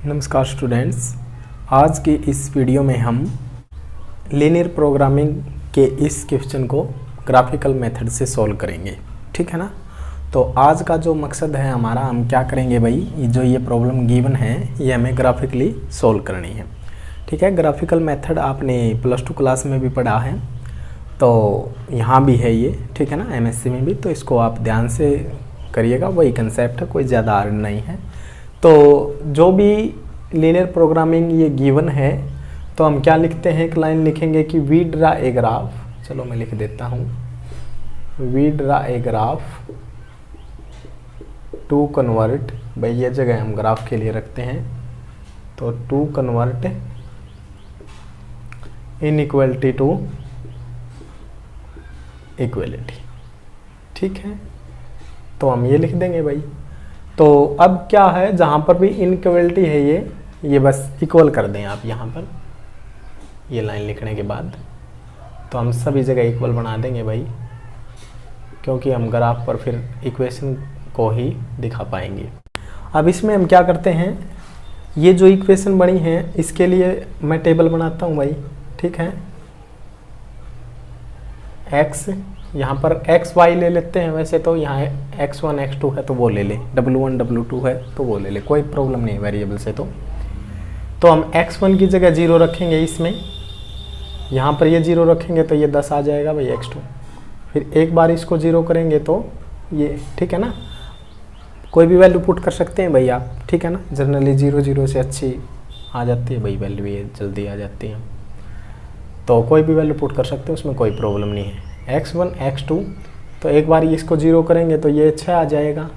नमस्कार स्टूडेंट्स, आज की इस वीडियो में हम लीनियर प्रोग्रामिंग के इस क्वेश्चन को ग्राफिकल मेथड से सॉल्व करेंगे। ठीक है ना। तो आज का जो मकसद है हमारा, हम क्या करेंगे भाई, ये प्रॉब्लम गिवन है ये हमें ग्राफिकली सॉल्व करनी है। ठीक है। ग्राफिकल मेथड आपने +2 क्लास में भी पढ़ा है, तो यहाँ भी है ये। ठीक है ना, MSc में भी। तो इसको आप ध्यान से करिएगा, वही कंसेप्ट है, कोई ज़्यादा हार्ड नहीं है। तो जो भी लीनियर प्रोग्रामिंग ये गिवन है, तो हम क्या लिखते हैं, एक लाइन लिखेंगे कि वी ड्रा ए ग्राफ। चलो मैं लिख देता हूँ, we draw a graph to convert, भाई ये जगह हम ग्राफ के लिए रखते हैं, तो to convert inequality to equality. ठीक है, तो हम ये लिख देंगे भाई। तो अब क्या है, जहाँ पर भी इनइक्वलिटी है ये बस इक्वल कर दें आप यहाँ पर, ये लाइन लिखने के बाद। तो हम सभी जगह इक्वल बना देंगे भाई, क्योंकि हम ग्राफ पर फिर इक्वेशन को ही दिखा पाएंगे। अब इसमें हम क्या करते हैं, ये जो इक्वेशन बनी है इसके लिए मैं टेबल बनाता हूँ भाई। ठीक है, x यहाँ पर एक्स वाई ले लेते हैं। वैसे तो यहाँ x1 x2 है तो वो ले ले, w1 w2 है तो वो ले ले, कोई प्रॉब्लम नहीं है वेरिएबल से। तो हम x1 की जगह 0 रखेंगे इसमें, यहाँ पर ये 0 रखेंगे तो ये 10 आ जाएगा भाई x2। फिर एक बार इसको 0 करेंगे तो ये, ठीक है ना, कोई भी वैल्यू पुट कर सकते हैं भाई आप। ठीक है ना, जनरली 0 0 से अच्छी आ जाती है भाई वैल्यू, ये जल्दी आ जाती है। तो कोई भी वैल्यू पुट कर सकते हैं, उसमें कोई प्रॉब्लम नहीं है। x1 x2, तो एक बार इसको 0 करेंगे तो ये 6 आ जाएगा,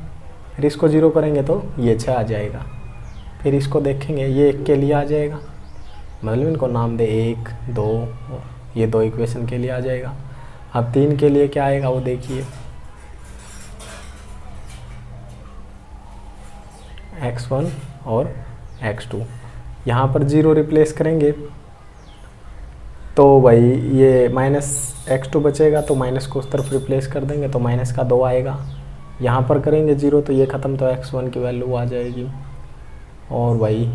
फिर इसको 0 करेंगे तो ये 6 आ जाएगा, फिर इसको देखेंगे ये 1 के लिए आ जाएगा, मतलब इनको नाम दे 1 2, ये 2 इक्वेशन के लिए आ जाएगा। अब 3 के लिए क्या आएगा वो देखिए, x1 और x2, यहाँ पर 0 रिप्लेस करेंगे तो भाई ये -x2 बचेगा, तो माइनस को उस तरफ रिप्लेस कर देंगे तो माइनस का 2 आएगा। यहाँ पर करेंगे 0 तो ये ख़त्म, तो x1 की वैल्यू आ जाएगी। और भाई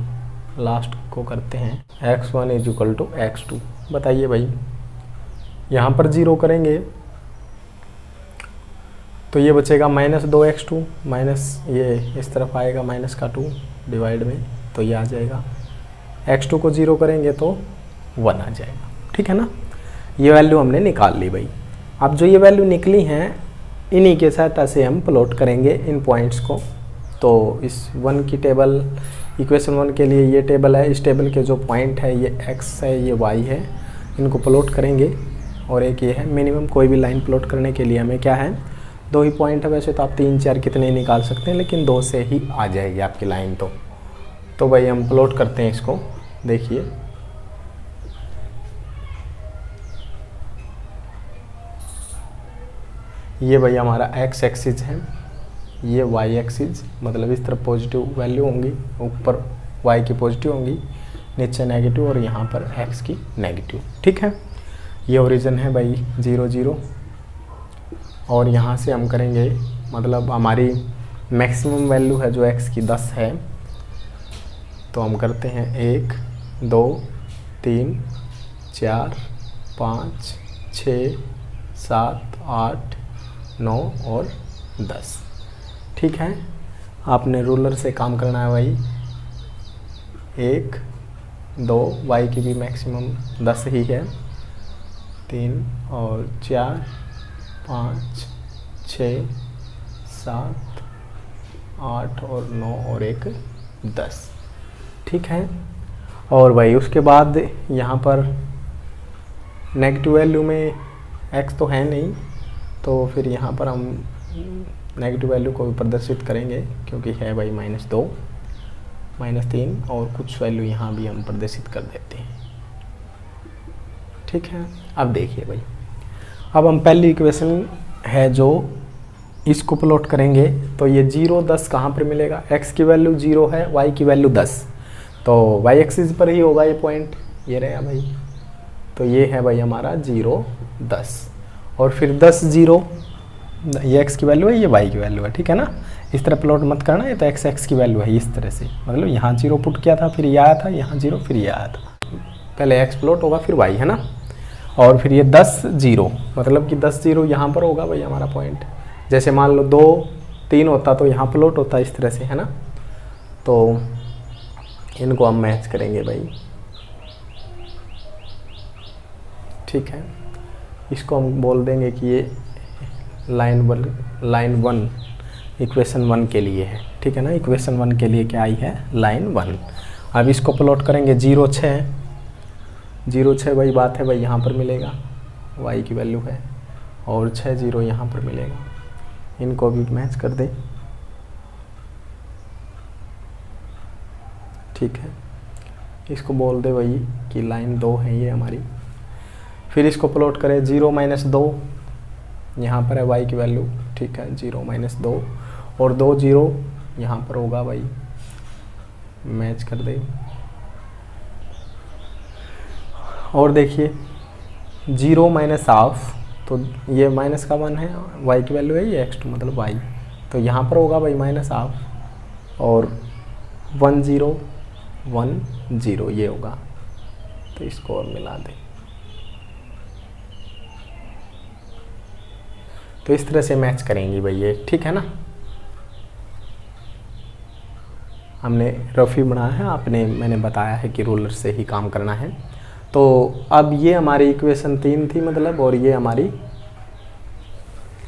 लास्ट को करते हैं x1 = x2। बताइए भाई, यहाँ पर 0 करेंगे तो ये बचेगा -2x2, माइनस ये इस तरफ आएगा -2 डिवाइड में, तो ये आ जाएगा। x2 को 0 करेंगे तो 1 आ जाएगा। ठीक है ना, ये वैल्यू हमने निकाल ली भाई। अब जो ये वैल्यू निकली हैं इन्हीं के सहायता से हम प्लॉट करेंगे इन पॉइंट्स को। तो इस 1 की टेबल, इक्वेशन 1 के लिए ये टेबल है, इस टेबल के जो पॉइंट है ये x है ये y है, इनको प्लॉट करेंगे। और एक ये है मिनिमम, कोई भी लाइन प्लॉट करने के लिए हमें क्या है, 2 ही पॉइंट है। वैसे तो आप 3 4 कितने निकाल सकते हैं, लेकिन 2 से ही आ जाएगी आपकी लाइन। तो भाई हम प्लॉट करते हैं इसको, देखिए ये भाई हमारा x एक्सिस है, ये y एक्सिस, मतलब इस तरफ पॉजिटिव वैल्यू होंगी, ऊपर y की पॉजिटिव होंगी, नीचे नेगेटिव, और यहाँ पर x की नेगेटिव। ठीक है, ये ओरिजिन है भाई 0 0। और यहाँ से हम करेंगे, मतलब हमारी मैक्सिमम वैल्यू है जो x की 10 है, तो हम करते हैं 1 2 3 4 5 6 7 8 9 और 10। ठीक है, आपने रूलर से काम करना है भाई। 1 2, y की भी मैक्सिमम 10 ही है, 3 और 4 5 6 7 8 और 9 और 1 10। ठीक है, और भाई उसके बाद यहाँ पर नेगेटिव वैल्यू में x तो है नहीं, तो फिर यहाँ पर हम नेगेटिव वैल्यू को भी प्रदर्शित करेंगे, क्योंकि है भाई -2 -3, और कुछ वैल्यू यहाँ भी हम प्रदर्शित कर देते हैं। ठीक है, अब देखिए भाई, अब हम पहली इक्वेशन है जो इसको प्लॉट करेंगे, तो ये 0 10 कहाँ पर मिलेगा, x की वैल्यू 0 है, y की वैल्यू 10, तो y एक्सिस पर ही होगा ये पॉइंट, ये रहा भाई। तो ये है भाई हमारा 0 10, और फिर 10 0, ये x की वैल्यू है, ये y की वैल्यू है। ठीक है ना, इस तरह प्लॉट मत करना, ये तो एक्स एक्स की वैल्यू है इस तरह से, मतलब यहाँ 0 पुट किया था, फिर ये आया था, यहाँ 0 फिर ये आया था, पहले एक्स प्लॉट होगा फिर वाई, है ना। और फिर ये 10 0, मतलब कि 10 0 यहाँ पर होगा भाई हमारा पॉइंट। जैसे मान लो 2 3 होता तो यहाँ प्लॉट होता इस तरह से, है ना। तो इनको हम मैच करेंगे भाई, ठीक है। इसको हम बोल देंगे कि ये लाइन 1 इक्वेशन 1 के लिए है, ठीक है ना। इक्वेशन 1 के लिए क्या आई है, लाइन 1। अब इसको प्लॉट करेंगे 0 6 वही बात है भाई, यहाँ पर मिलेगा y की वैल्यू है, और 6 0 यहाँ पर मिलेगा। इनको भी मैच कर दे, ठीक है। इसको बोल दे भाई कि लाइन 2 है ये हमारी। फिर इसको प्लॉट करें 0 -2, यहाँ पर है y की वैल्यू, ठीक है। 0 -2 और 2 0 यहाँ पर होगा भाई, मैच कर दे। और देखिए 0 -1/2, तो ये माइनस का 1 है, y की वैल्यू है ये x2 मतलब y, तो यहाँ पर होगा भाई -1/2, और 1 0 1 0 ये होगा, तो इसको और मिला दे। तो इस तरह से मैच करेंगी भाई ये, ठीक है ना। हमने रफ़ी बनाया है, आपने मैंने बताया है कि रूलर से ही काम करना है। तो अब ये हमारी इक्वेशन 3 थी मतलब, और ये हमारी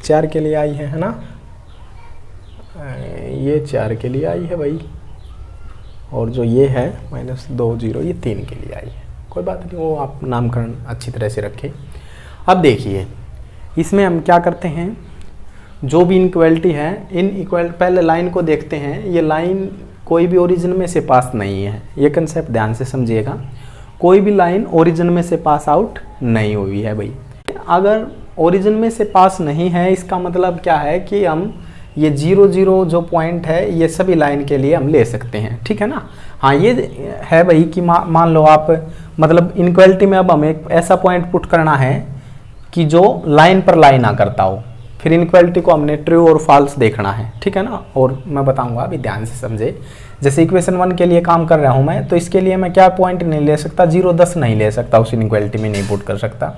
4 के लिए आई है ना। ये 4 के लिए आई है भाई, और जो ये है -2 0 ये 3 के लिए आई है। कोई बात नहीं, वो आप नामकरण अच्छी तरह से रखें। अब देखिए इसमें हम क्या करते हैं, जो भी इनइक्वालिटी है, पहले लाइन को देखते हैं। ये लाइन कोई भी ओरिजिन में से पास नहीं है, ये कंसेप्ट ध्यान से समझिएगा। कोई भी लाइन ओरिजिन में से पास आउट नहीं हुई है भाई। अगर ओरिजिन में से पास नहीं है, इसका मतलब क्या है कि हम ये 0 0 जो पॉइंट है ये सभी लाइन के लिए हम ले सकते हैं, ठीक है ना। हाँ ये है भाई कि मान लो आप मतलब इनइक्वालिटी में अब हमें एक ऐसा पॉइंट पुट करना है कि जो लाइन पर लाइन ना करता हो, फिर इनइक्वालिटी को हमने ट्रू और फॉल्स देखना है, ठीक है ना। और मैं बताऊंगा अभी, ध्यान से समझे। जैसे इक्वेशन 1 के लिए काम कर रहा हूं मैं, तो इसके लिए मैं क्या पॉइंट नहीं ले सकता, 0 10 नहीं ले सकता, उस इनइक्वालिटी में नहीं पुट कर सकता।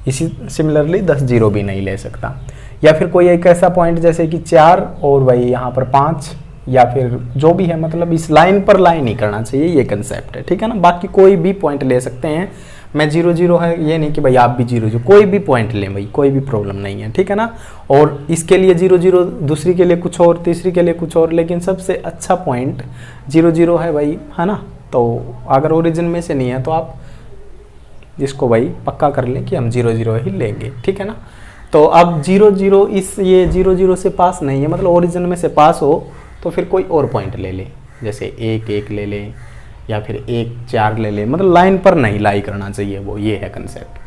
इसी सिमिलरली 10 0 भी नहीं ले सकता। या फिर कोई एक ऐसा पॉइंट जैसे कि 4 और वही यहाँ पर 5, या फिर जो भी है, मतलब इस लाइन पर लाइन ही करना चाहिए, ये कंसेप्ट है, ठीक है ना। बाकी कोई भी पॉइंट ले सकते हैं। मैं 0 0 है ये नहीं कि भाई आप भी 0 0, कोई भी पॉइंट लें भाई, कोई भी प्रॉब्लम नहीं है, ठीक है ना। और इसके लिए 0 0, दूसरी के लिए कुछ और, तीसरी के लिए कुछ और, लेकिन सबसे अच्छा पॉइंट 0 0 है भाई, है ना। तो अगर ओरिजिन में से नहीं है तो आप इसको भाई पक्का कर लें कि हम 0 0 ही लेंगे, ठीक है ना। तो अब 0 0 ये 0 0 से पास नहीं है, मतलब ओरिजिन में से पास हो तो फिर कोई और पॉइंट ले ले, जैसे 1 1 ले ले, या फिर 1 4 ले ले, मतलब लाइन पर नहीं लाई करना चाहिए वो, ये है कंसेप्ट।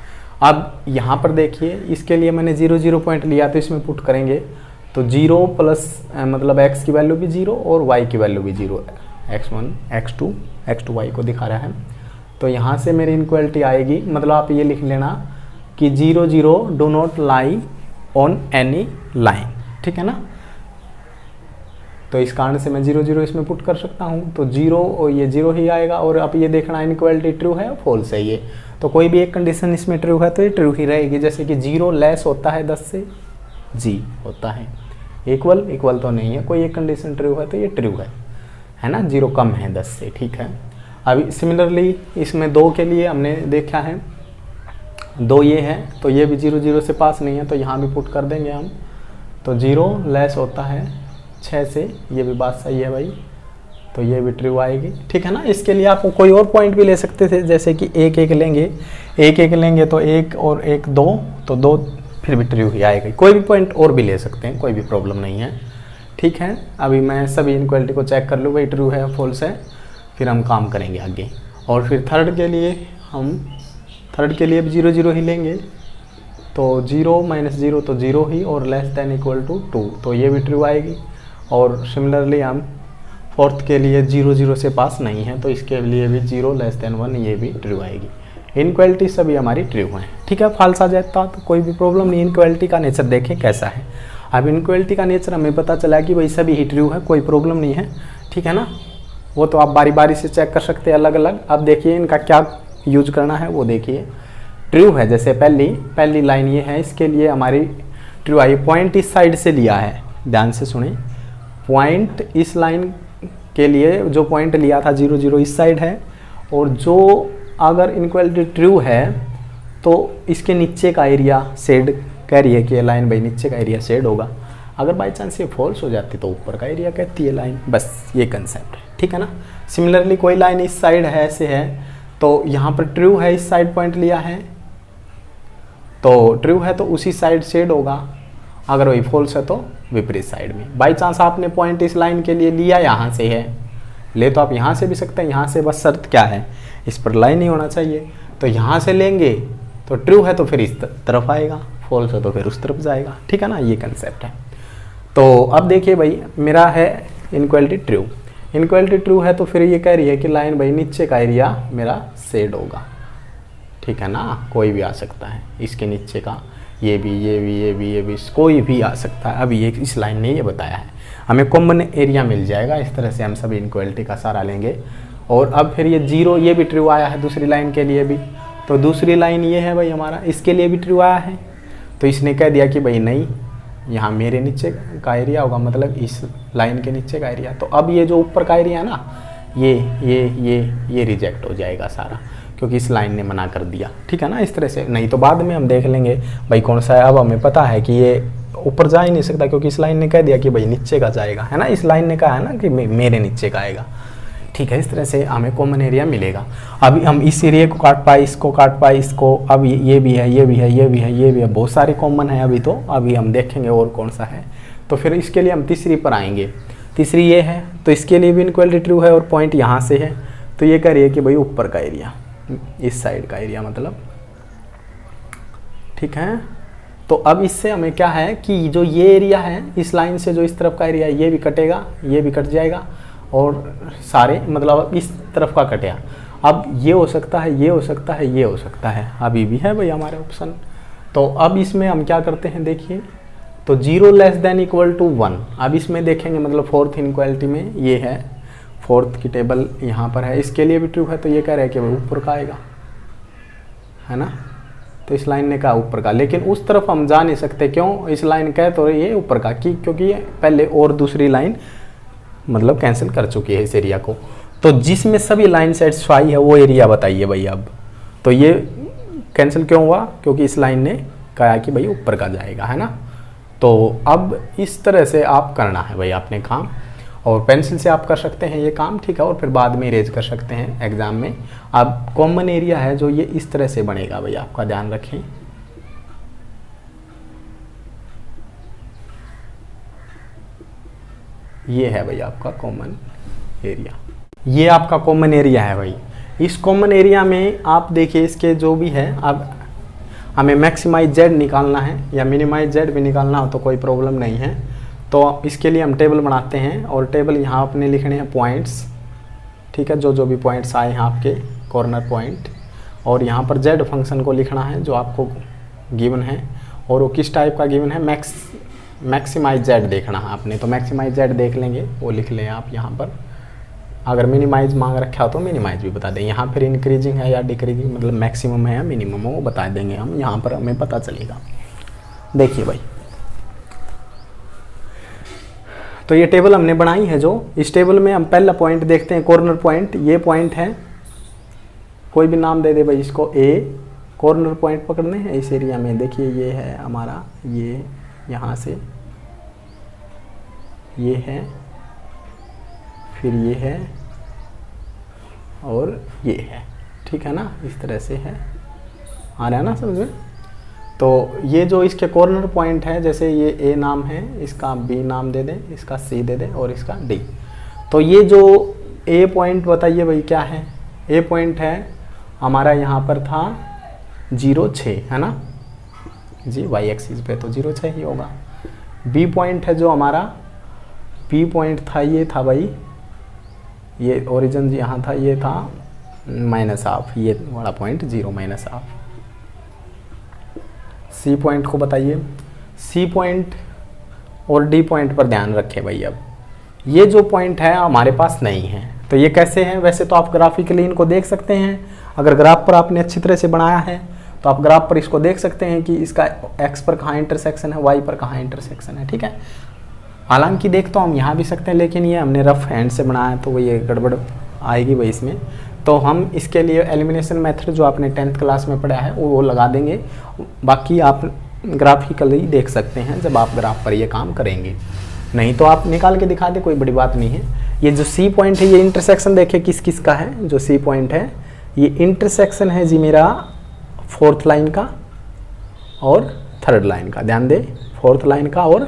अब यहाँ पर देखिए, इसके लिए मैंने 0 0 पॉइंट लिया, तो इसमें पुट करेंगे तो 0 प्लस मतलब x की वैल्यू भी 0 और y की वैल्यू भी 0 है, x1 x2 y को दिखा रहा है। तो यहाँ से मेरी इनइक्वालिटी आएगी, मतलब आप ये लिख लेना कि 0 0 do not lie on any line, ठीक है ना। तो इस कारण से मैं 0 0 इसमें पुट कर सकता हूँ, तो 0 और ये 0 ही आएगा। और अब ये देखना इनइक्वालिटी ट्रू है फॉल्स है ये, तो कोई भी एक कंडीशन इसमें ट्रू है तो ये ट्रू ही रहेगी। जैसे कि 0 लेस होता है 10 से, जी होता है, इक्वल तो नहीं है, कोई एक कंडीशन ट्रू है तो ये ट्रू है ना। 0 कम है 10 से, ठीक है। अभी सिमिलरली इसमें 2 के लिए हमने देखा है, 2 ये है, तो ये भी 0 0 से पास नहीं है, तो यहाँ भी पुट कर देंगे हम। तो 0 लेस होता है 6 से, ये भी बात सही है भाई, तो ये भी ट्रू आएगी, ठीक है ना। इसके लिए आप कोई और पॉइंट भी ले सकते थे, जैसे कि 1 1 लेंगे, 1 1 लेंगे तो 1 और 1 2, तो 2 फिर भी ट्रू ही आएगा। कोई भी पॉइंट और भी ले सकते हैं, कोई भी प्रॉब्लम नहीं है, ठीक है। अभी मैं सभी इनइक्वालिटी को चेक कर लूँ भाई ट्रू है फॉल्स है, फिर हम काम करेंगे आगे। और फिर थर्ड के लिए भी 0 0 ही लेंगे, तो 0 -0 तो 0 ही, और लेस देन इक्वल टू 2, तो ये भी ट्रू आएगी। और सिमिलरली हम फोर्थ के लिए 0 0 से पास नहीं है, तो इसके लिए भी 0 लेस देन 1 ये भी ट्रू आएगी। इनइक्वालिटी सभी हमारी ट्रू हैं, ठीक है। फॉल्स आ जाता तो कोई भी प्रॉब्लम नहीं, इनइक्वालिटी का नेचर देखें कैसा है। अब इनइक्वालिटी का नेचर हमें पता चला कि भाई सभी ही ट्रू है, कोई प्रॉब्लम नहीं है, ठीक है ना। वो तो आप बारी बारी से चेक कर सकते हैं अलग अलग। अब देखिए इनका क्या यूज करना है वो देखिए। ट्रू है, जैसे पहली लाइन ये है, इसके लिए हमारी ट्रू आई, पॉइंट इस साइड से लिया है, ध्यान से सुने, पॉइंट इस लाइन के लिए जो पॉइंट लिया था 0 0 इस साइड है, और जो अगर इनइक्वालिटी ट्रू है तो इसके नीचे का एरिया शेड कह रही है कि ये लाइन भाई नीचे का एरिया शेड होगा। अगर बाई चांस ये फॉल्स हो जाती तो ऊपर का एरिया कहती है लाइन, बस ये कंसेप्ट है, ठीक है ना। सिमिलरली कोई लाइन इस साइड है, ऐसे है, तो यहाँ पर ट्रू है, इस साइड पॉइंट लिया है तो ट्रू है तो उसी साइड शेड होगा, अगर वही फॉल्स है तो विपरीत साइड में। बाई चांस आपने पॉइंट इस लाइन के लिए लिया यहाँ से है, ले तो आप यहाँ से भी सकते हैं, यहाँ से, बस शर्त क्या है, इस पर लाइन नहीं होना चाहिए। तो यहाँ से लेंगे तो ट्रू है तो फिर इस तरफ आएगा, फॉल्स है तो फिर उस तरफ जाएगा, ठीक है ना, ये कंसेप्ट है। तो अब देखिए भाई मेरा है इनइक्वालिटी ट्रू, इनइक्वालिटी ट्रू है तो फिर ये कह रही है कि लाइन भाई नीचे का एरिया मेरा शेड होगा, ठीक है ना, कोई भी आ सकता है इसके नीचे का, ये भी कोई भी आ सकता है। अभी इस लाइन ने ये बताया है, हमें कॉमन एरिया मिल जाएगा। इस तरह से हम सभी इनइक्वालिटी का सहारा लेंगे। और अब फिर ये 0 ये भी ट्रू आया है दूसरी लाइन के लिए भी, तो दूसरी लाइन ये है भाई हमारा, इसके लिए भी ट्रू आया है, तो इसने कह दिया कि भाई नहीं, यहाँ मेरे नीचे का एरिया होगा, मतलब इस लाइन के नीचे का एरिया। तो अब ये जो ऊपर का एरिया है ना, ये रिजेक्ट हो जाएगा सारा, क्योंकि इस लाइन ने मना कर दिया, ठीक है ना। इस तरह से, नहीं तो बाद में हम देख लेंगे भाई कौन सा है। अब हमें पता है कि ये ऊपर जा ही नहीं सकता, क्योंकि इस लाइन ने कह दिया कि भाई नीचे का जाएगा, है ना, इस लाइन ने कहा है ना कि मेरे नीचे का आएगा, ठीक है। इस तरह से हमें कॉमन एरिया मिलेगा। अभी हम इस एरिया को काट पाए, इसको काट पाए, इसको, अब ये भी है, ये भी है, ये भी है, ये भी है, बहुत सारे कॉमन है अभी। तो अभी हम देखेंगे और कौन सा है। तो फिर इसके लिए हम तीसरी पर आएंगे। तीसरी ये है, तो इसके लिए भी इनइक्वालिटी ट्रू है और पॉइंट यहाँ से है, तो ये कह रही है कि भाई ऊपर का एरिया, इस साइड का एरिया मतलब, ठीक है। तो अब इससे हमें क्या है कि जो ये एरिया है इस लाइन से, जो इस तरफ का एरिया है, ये भी कटेगा, ये भी कट जाएगा, और सारे मतलब इस तरफ का कटेगा। अब ये हो सकता है, ये हो सकता है, ये हो सकता है, अभी भी है भाई हमारे ऑप्शन। तो अब इसमें हम क्या करते हैं देखिए, तो 0 <= 1। अब इसमें देखेंगे मतलब फोर्थ इनइक्वालिटी में ये है, फोर्थ की टेबल यहाँ पर है, इसके लिए भी ट्रू है, तो ये कह रहा है कि भाई ऊपर का आएगा, है ना। तो इस लाइन ने कहा ऊपर का, लेकिन उस तरफ हम जा नहीं सकते, क्यों, इस लाइन कहे तो ये ऊपर का, क्योंकि ये पहले और दूसरी लाइन मतलब कैंसिल कर चुकी है इस एरिया को। तो जिसमें सभी लाइन सेटिस्फाई है वो एरिया बताइए भाई अब। तो ये कैंसिल क्यों हुआ, क्योंकि इस लाइन ने कहा कि भाई ऊपर का जाएगा, है ना। तो अब इस तरह से आप करना है भाई अपने काम, और पेंसिल से आप कर सकते हैं ये काम, ठीक है, और फिर बाद में इरेज कर सकते हैं एग्जाम में। अब कॉमन एरिया है जो ये इस तरह से बनेगा भाई, आपका ध्यान रखें। ये है भाई आपका कॉमन एरिया, ये आपका कॉमन एरिया है भाई। इस कॉमन एरिया में आप देखिए इसके जो भी है, अब हमें मैक्सिमाइज जेड निकालना है या मिनिमाइज जेड भी निकालना हो तो कोई प्रॉब्लम नहीं है। तो इसके लिए हम टेबल बनाते हैं, और टेबल यहाँ अपने लिखने हैं पॉइंट्स, ठीक है, जो भी पॉइंट्स आए हैं आपके कॉर्नर पॉइंट, और यहाँ पर जेड फंक्शन को लिखना है जो आपको गिवन है, और वो किस टाइप का गिवन है, मैक्सिमाइज जेड देखना है आपने। तो मैक्सिमाइज जेड देख लेंगे, वो लिख लें आप यहाँ पर। अगर मिनिमाइज मांग रखा हो तो मिनिमाइज भी बता दें, यहाँ पर इंक्रीजिंग है या डिक्रीजिंग, मतलब मैक्सिमम है या मिनिमम है वो बता देंगे हम, यहाँ पर हमें पता चलेगा। देखिए भाई, तो ये टेबल हमने बनाई है, जो इस टेबल में हम पहला पॉइंट देखते हैं, कॉर्नर पॉइंट। ये पॉइंट है, कोई भी नाम दे दे भाई इसको, ए कॉर्नर पॉइंट पकड़ने हैं इस एरिया में। देखिए ये है हमारा, ये यहाँ से ये है, फिर ये है, और ये है, ठीक है ना, इस तरह से है, आ रहा है ना समझ में। तो ये जो इसके कॉर्नर पॉइंट है, जैसे ये ए नाम है, इसका बी नाम दे दें, इसका सी दे दें, और इसका डी। तो ये जो ए पॉइंट बताइए भाई क्या है, ए पॉइंट है हमारा, यहाँ पर था 0 6, है ना जी, वाई एक्सिस पे तो 0 6 ही होगा। बी पॉइंट है जो हमारा, बी पॉइंट था, ये था भाई, ये ओरिजिन यहाँ था, ये था -½ ये वाला पॉइंट 0 -½ सी पॉइंट को बताइए, सी पॉइंट और डी पॉइंट पर ध्यान रखें भाई। अब ये जो पॉइंट है हमारे पास नहीं है, तो ये कैसे है? वैसे तो आप ग्राफिकली इनको देख सकते हैं, अगर ग्राफ पर आपने अच्छी तरह से बनाया है तो आप ग्राफ पर इसको देख सकते हैं कि इसका एक्स पर कहाँ इंटरसेक्शन है, वाई पर कहाँ इंटरसेक्शन है, ठीक है। हालांकि देख तो हम यहाँ भी सकते हैं, लेकिन ये हमने रफ हैंड से बनाया है तो वो ये गड़बड़ आएगी भाई इसमें। तो हम इसके लिए एलिमिनेशन मेथड जो आपने 10th क्लास में पढ़ा है वो लगा देंगे, बाकी आप ग्राफिकली देख सकते हैं जब आप ग्राफ पर ये काम करेंगे, नहीं तो आप निकाल के दिखा दे, कोई बड़ी बात नहीं है। ये जो सी पॉइंट है ये इंटरसेक्शन देखिए किस किस का है। जो सी पॉइंट है ये इंटरसेक्शन है जी मेरा 4th लाइन का और 3rd लाइन का, ध्यान दे 4th लाइन का और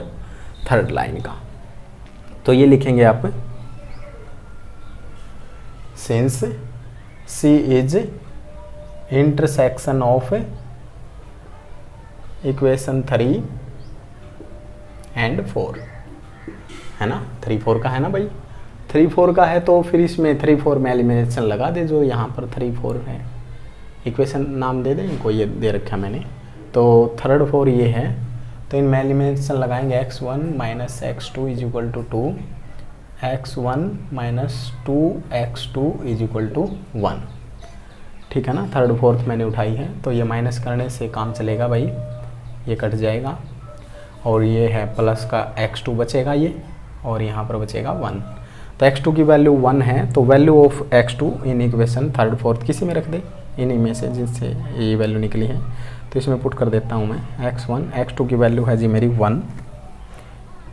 3rd लाइन का। तो ये लिखेंगे आप since C is intersection of equation 3 and 4, है ना। 3 4 का है ना भाई, 3 4 का है तो फिर इसमें 3 4 में एलिमिनेशन लगा दे, जो यहाँ पर 3 4 है। इक्वेशन नाम दे दें इनको, ये दे रखा मैंने। तो 3rd 4 ये है, तो इनमें एलिमिनेशन लगाएंगे x1 minus x2 is equal to 2, x1 minus 2x2 is equal to 1, ठीक है ना। 3rd 4th मैंने उठाई है, तो ये माइनस करने से काम चलेगा भाई, ये कट जाएगा और ये है प्लस का x2 बचेगा ये, और यहाँ पर बचेगा 1। तो x2 की वैल्यू 1 है, तो value of x2 in equation 3rd 4th किसी में रख दे, इन्हीं में से जिनसे ये वैल्यू निकली है, तो इसमें पुट कर देता हूँ मैं x1, x2 की वैल्यू है जी मेरी 1,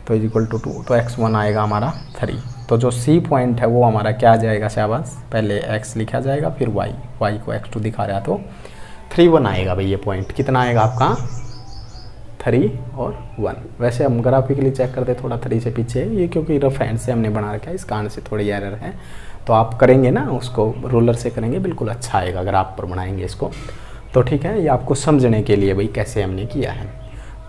तो इज इक्वल टू 2, तो x1 आएगा हमारा 3। तो जो C पॉइंट है वो हमारा क्या आ जाएगा शाबाश, पहले x लिखा जाएगा फिर y को x2 दिखा रहा, तो 3 1 आएगा भाई। ये पॉइंट कितना आएगा आपका 3 और 1। वैसे हम ग्राफिकली चेक करते थोड़ा 3 से पीछे, ये क्योंकि रफ हैंड से हमने बना रखा है, इस कारण से थोड़ी एरर है। तो आप करेंगे ना उसको रोलर से करेंगे, बिल्कुल अच्छा आएगा अगर आप पर बनाएंगे इसको। तो ठीक है, ये आपको समझने के लिए भाई कैसे हमने किया है।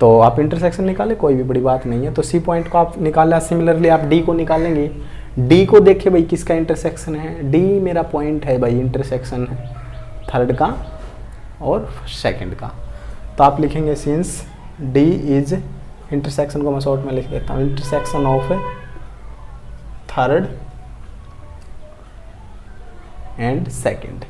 तो आप इंटरसेक्शन निकाले, कोई भी बड़ी बात नहीं है। तो सी पॉइंट को आप निकाला, सिमिलरली आप डी को निकालेंगे। डी को देखिए भाई किसका इंटरसेक्शन है, डी मेरा पॉइंट है भाई, इंटरसेक्शन है 3rd का और 2nd का। तो आप लिखेंगे सिंस डी इज, इंटरसेक्शन को मैं शॉर्ट में लिख देता हूँ, intersection of 3rd and 2nd।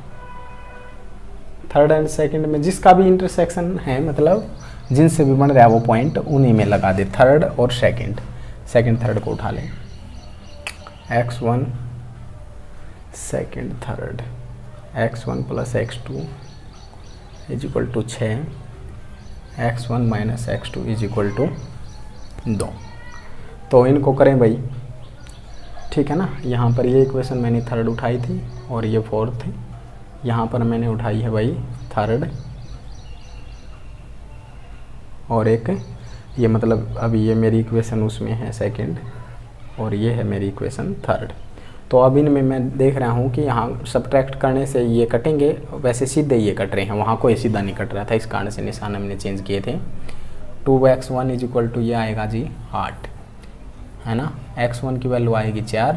3rd and 2nd में जिसका भी इंटरसेक्शन है, मतलब जिनसे भी बन रहा है वो पॉइंट, उन्हीं में लगा दे 3rd और 2nd। 2nd 3rd को उठा लें, x1 2nd 3rd, x1 plus x2 is equal to 6, x1 minus x2 is equal to 2। तो इनको करें भाई, ठीक है ना। यहाँ पर ये इक्वेशन मैंने 3rd उठाई थी और ये 4th थी, यहाँ पर मैंने उठाई है भाई 3rd, और एक ये मतलब अभी ये मेरी इक्वेशन उसमें है 2nd, और ये है मेरी इक्वेशन 3rd। तो अब इनमें मैं देख रहा हूँ कि यहाँ सब्ट्रैक्ट करने से ये कटेंगे, वैसे सीधे ये कट रहे हैं, वहाँ कोई सीधा नहीं कट रहा था, इस कारण से निशान हमने चेंज किए थे। 2x1 इज इक्वल टू ये आएगा जी 8, है ना। x1 की वैल्यू आएगी 4।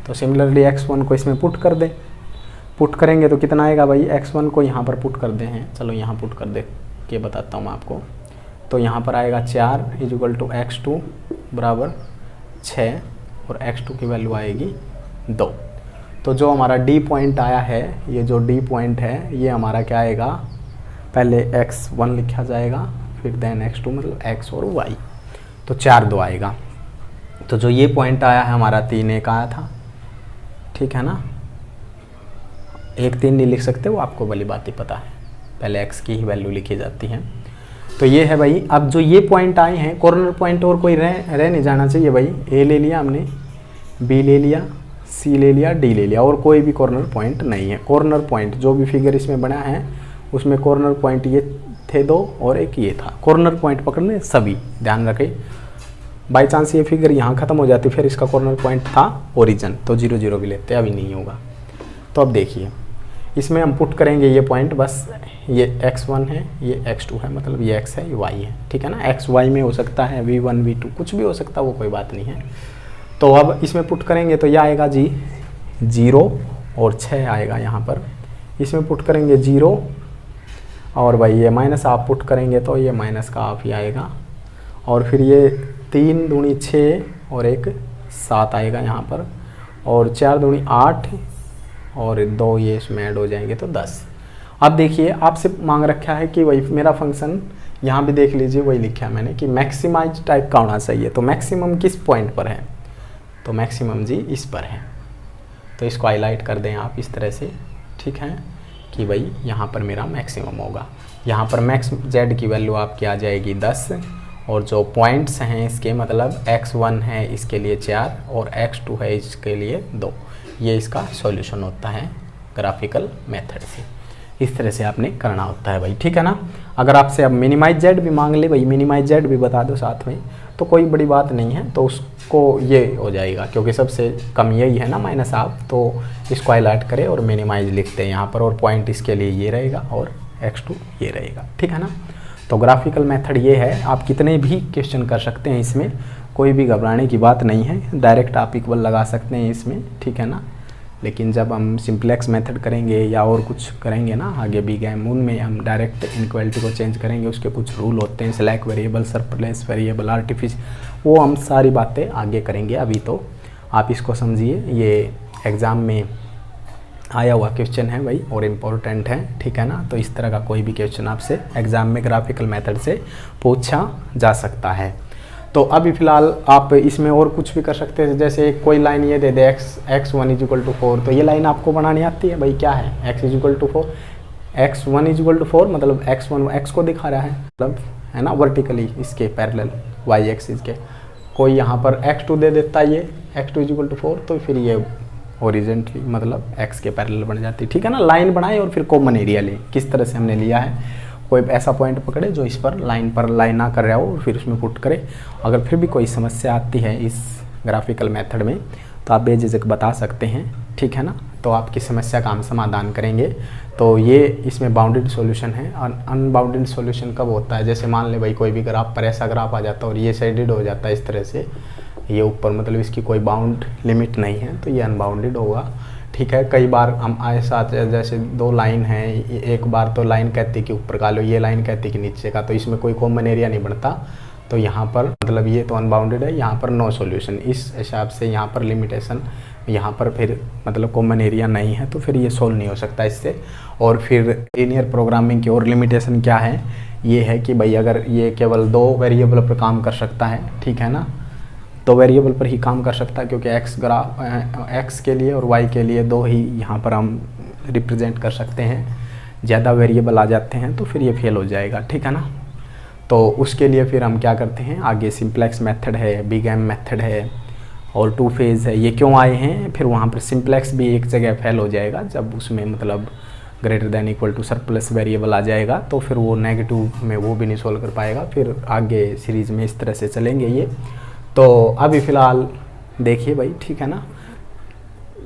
तो सिमिलरली x1 को इसमें पुट कर दे, पुट करेंगे तो कितना आएगा भाई, x1 को यहाँ पर पुट कर दे हैं, चलो यहाँ पुट कर दे के बताता हूँ मैं आपको। तो यहाँ पर आएगा 4 इज इक्वल टू x2 बराबर 6, और x2 की वैल्यू आएगी 2। तो जो हमारा डी पॉइंट आया है, ये जो डी पॉइंट है ये हमारा क्या आएगा, पहले x1 लिखा जाएगा, फिर देन x2, मतलब x और y, तो 4 2 आएगा। तो जो ये पॉइंट आया है हमारा 3 1 आया था, ठीक है ना। 1 3 नहीं लिख सकते, वो आपको भली बात ही पता है, पहले x की ही वैल्यू लिखी जाती है। तो ये है भाई। अब जो ये पॉइंट आए हैं, कॉर्नर पॉइंट और कोई रह नहीं जाना चाहिए भाई। ए ले लिया हमने, बी ले लिया, सी ले लिया, डी ले लिया, और कोई भी कॉर्नर पॉइंट नहीं है। कॉर्नर पॉइंट जो भी फिगर इसमें बना है उसमें कॉर्नर पॉइंट ये थे 2 और एक ये था। कॉर्नर पॉइंट पकड़ने सभी, ध्यान रखें। बाई चांस ये फिगर यहाँ ख़त्म हो जाती, फिर इसका कॉर्नर पॉइंट था ओरिजिन, तो 0 0 भी लेते, अभी नहीं होगा। तो अब देखिए इसमें हम पुट करेंगे ये पॉइंट, बस ये x1 है, ये x2 है, मतलब ये x है, ये y है, ठीक है ना। x y में हो सकता है v1 v2 कुछ भी हो सकता है, वो कोई बात नहीं है। तो अब इसमें पुट करेंगे तो यह आएगा जी 0 और 6 आएगा यहाँ पर। इसमें पुट करेंगे 0 और भाई ये माइनस आप पुट करेंगे तो ये माइनस का हाफ ही आएगा, और फिर ये 3 दूनी 6 और एक 7 आएगा यहाँ पर, और 4 दूनी 8 और 2 ये इसमें ऐड हो जाएंगे तो 10। अब देखिए आपसे मांग रखा है कि वही मेरा फंक्शन यहाँ भी देख लीजिए, वही लिखा है मैंने कि मैक्सिमाइज टाइप का होना चाहिए। तो मैक्सिमम किस पॉइंट पर है, तो मैक्सिमम जी इस पर है। तो इसको हाईलाइट कर दें आप इस तरह से, ठीक है, कि भाई यहाँ पर मेरा मैक्सिमम होगा। यहाँ पर मैक्स जेड की वैल्यू आपकी आ जाएगी 10, और जो पॉइंट्स हैं इसके मतलब x1 है इसके लिए 4 और x2 है इसके लिए 2। ये इसका सॉल्यूशन होता है ग्राफिकल मेथड से। इस तरह से आपने करना होता है भाई, ठीक है ना। अगर आपसे अब मिनिमाइज जेड भी मांग ले भाई, मिनिमाइज जेड भी बता दो साथ में, तो कोई बड़ी बात नहीं है, तो उसको ये हो जाएगा क्योंकि सबसे कम यही है ना माइनस हाफ। तो इसको हाईलाइट करें और मिनिमाइज लिखते हैं यहाँ पर, और पॉइंट इसके लिए ये रहेगा और x2 ये रहेगा, ठीक है ना। तो ग्राफिकल मेथड ये है, आप कितने भी क्वेश्चन कर सकते हैं इसमें, कोई भी घबराने की बात नहीं है, डायरेक्ट आप इक्वल लगा सकते हैं इसमें, ठीक है ना। लेकिन जब हम सिंप्लेक्स मेथड करेंगे या और कुछ करेंगे ना आगे भी गेम, उनमें हम डायरेक्ट इनक्वालिटी को चेंज करेंगे, उसके कुछ रूल होते हैं, select variable, surplus variable, artificial, वो हम सारी बातें आगे करेंगे। अभी तो आप इसको समझिए, ये एग्ज़ाम में आया हुआ क्वेश्चन है भाई और इम्पोर्टेंट है, ठीक है ना। तो इस तरह का कोई भी क्वेश्चन आपसे एग्ज़ाम में ग्राफिकल मेथड से पूछा जा सकता है। तो अभी फ़िलहाल आप इसमें और कुछ भी कर सकते हैं, जैसे कोई लाइन ये दे दे x1 = 4, तो ये लाइन आपको बनानी आती है भाई, क्या है x = 4, x1 = 4 मतलब x1 x को दिखा रहा है, मतलब है ना वर्टिकली इसके पैरेलल y एक्सिस के। कोई यहाँ पर x2 दे देता है, ये x2 = 4, तो फिर ये हॉरिजॉन्टली मतलब x के पैरेलल बन जाती है, ठीक है ना। लाइन बनाए और फिर कॉमन एरिया लें, किस तरह से हमने लिया है, कोई ऐसा पॉइंट पकड़े जो इस पर लाइन ना कर रहा हो और फिर उसमें पुट करे। अगर फिर भी कोई समस्या आती है इस ग्राफिकल मेथड में तो आप बेझिझक बता सकते हैं, ठीक है ना। तो आपकी समस्या का हम समाधान करेंगे। तो ये इसमें बाउंडेड सॉल्यूशन है। अनबाउंडेड सॉल्यूशन कब होता है, जैसे मान ले भाई कोई भी ग्राफ पर ऐसा ग्राफ आ जाता है और ये शेडेड हो जाता है इस तरह से, ये ऊपर मतलब इसकी कोई बाउंड लिमिट नहीं है, तो ये अनबाउंडेड होगा, ठीक है। कई बार हम ऐसा जैसे 2 लाइन हैं, एक बार तो लाइन कहती कि ऊपर का लो, ये लाइन कहती कि नीचे का, तो इसमें कोई कॉमन एरिया नहीं बनता, तो यहाँ पर मतलब ये तो अनबाउंडेड है, यहाँ पर नो सॉल्यूशन। इस हिसाब से यहाँ पर लिमिटेशन, यहाँ पर फिर मतलब कॉमन एरिया नहीं है, तो फिर ये सोल्व नहीं हो सकता इससे। और फिर लीनियर प्रोग्रामिंग की और लिमिटेशन क्या है, ये है कि भाई अगर ये केवल 2 वेरिएबल पर काम कर सकता है, ठीक है ना, 2 वेरिएबल पर ही काम कर सकता है, क्योंकि x के लिए और y के लिए 2 ही यहाँ पर हम रिप्रेजेंट कर सकते हैं। ज़्यादा वेरिएबल आ जाते हैं तो फिर ये फेल हो जाएगा, ठीक है ना। तो उसके लिए फिर हम क्या करते हैं, आगे सिंप्लेक्स मेथड है, बिग एम मेथड है और 2 फेज़ है। ये क्यों आए हैं, फिर वहाँ पर सिंप्लेक्स भी एक जगह फेल हो जाएगा जब उसमें मतलब > सरप्लस वेरिएबल आ जाएगा, तो फिर वो नेगेटिव में वो भी नहीं सोल्व कर पाएगा। फिर आगे सीरीज़ में इस तरह से चलेंगे ये। तो अभी फ़िलहाल देखिए भाई, ठीक है ना,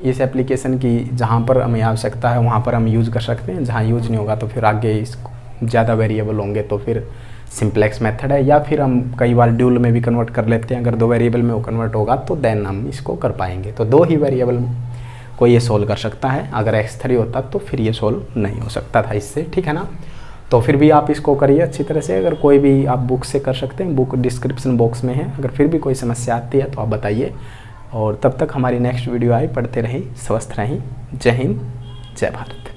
इस एप्लीकेशन की जहाँ पर हमें आवश्यकता है वहाँ पर हम यूज़ कर सकते हैं, जहाँ यूज नहीं होगा तो फिर आगे इस ज़्यादा वेरिएबल होंगे तो फिर सिंप्लेक्स मेथड है, या फिर हम कई बार ड्यूल में भी कन्वर्ट कर लेते हैं। अगर 2 वेरिएबल में वो कन्वर्ट होगा तो देन हम इसको कर पाएंगे। तो 2 ही वेरिएबल को ये सोल्व कर सकता है, अगर x3 होता तो फिर ये सोल्व नहीं हो सकता था इससे, ठीक है ना। तो फिर भी आप इसको करिए अच्छी तरह से। अगर कोई भी आप बुक से कर सकते हैं, बुक डिस्क्रिप्शन बॉक्स में है। अगर फिर भी कोई समस्या आती है तो आप बताइए। और तब तक हमारी नेक्स्ट वीडियो आई, पढ़ते रहें, स्वस्थ रहें। जय हिंद, जय भारत।